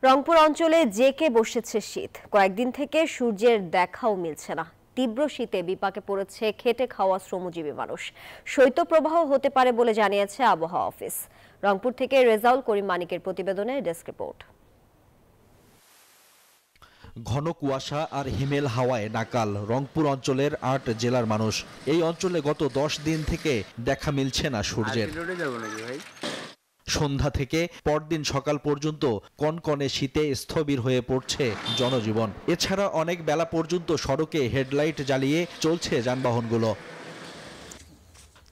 রংপুর অঞ্চলে জেঁকে বসেছে শীত। কয়েকদিন থেকে সূর্যের দেখাও মিলছে না। তীব্র শীতে বিপাকে পড়েছে খেটে খাওয়া শ্রমজীবী মানুষ। শৈত্যপ্রবাহ হতে পারে বলে জানিয়েছে আবহাওয়া অফিস। রংপুর থেকে রেজাউল করিম মানিকের প্রতিবেদনে ডেস্ক রিপোর্ট। ঘন কুয়াশা আর হিমেল হাওয়ায় নাকাল রংপুর অঞ্চলের ৮ জেলার মানুষ। এই অঞ্চলে গত 10 দিন থেকে দেখা মিলছে না সূর্যের। সন্ধ্যা থেকে পরদিন সকাল পর্যন্ত কনকনে শীতে স্থবির হয়ে পড়ছে জনজীবন। এছাড়া অনেক বেলা পর্যন্ত সড়কে হেডলাইট জ্বালিয়ে চলছে যানবাহনগুলো।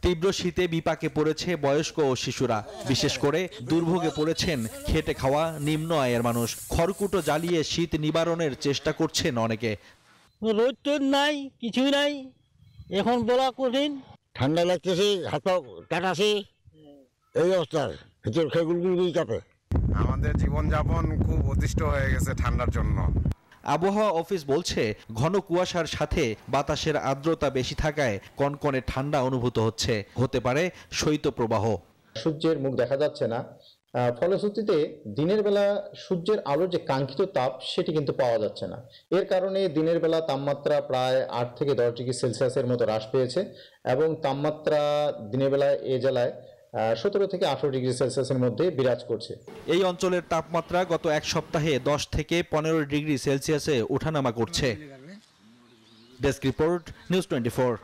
তীব্র শীতে বিপাকে পড়েছে বয়স্ক ও শিশুরা। বিশেষ করে দুর্ভোগে পড়েছেন খেটে খাওয়া নিম্ন আয়ের মানুষ। খড়কুটো জ্বালিয়ে শীত নিবারণের চেষ্টা করছেন অনেকে। রোদ টোদ নাই, কিছুই নাই, এখন বলা কঠিন। ঠান্ডা লাগতেছে, হাত পা কাটাছে, এই অবস্থার ভিতর খেয়ে গুলগুলি কাঁপে। আমাদের জীবনযাপন খুব অতিষ্ঠ হয়ে গেছে ঠান্ডার জন্য। আবহাওয়া অফিস বলছে, ঘন কুয়াশার সাথে বাতাসের আর্দ্রতা বেশি থাকায় কনকনে ঠান্ডা অনুভূত হতে পারে শৈত্যপ্রবাহ। সূর্যের মুখ দেখা যাচ্ছে না, ফলশ্রুতিতে দিনের বেলা সূর্যের আলোর যে কাঙ্ক্ষিত তাপ সেটি কিন্তু পাওয়া যাচ্ছে না। এর কারণে দিনের বেলা তাপমাত্রা প্রায় ৮ থেকে ১০ ডিগ্রি সেলসিয়াসের মতো হ্রাস পেয়েছে এবং তাপমাত্রা দিনের বেলায় এ জেলায় ১৭ থেকে ১৮ ডিগ্রি সেলসিয়াসের মধ্যে বিরাজ করছে। এই অঞ্চলের তাপমাত্রা গত এক সপ্তাহে ১০ থেকে ১৫ ডিগ্রি সেলসিয়াসে ওঠানামা করছে। Desk report, news 24।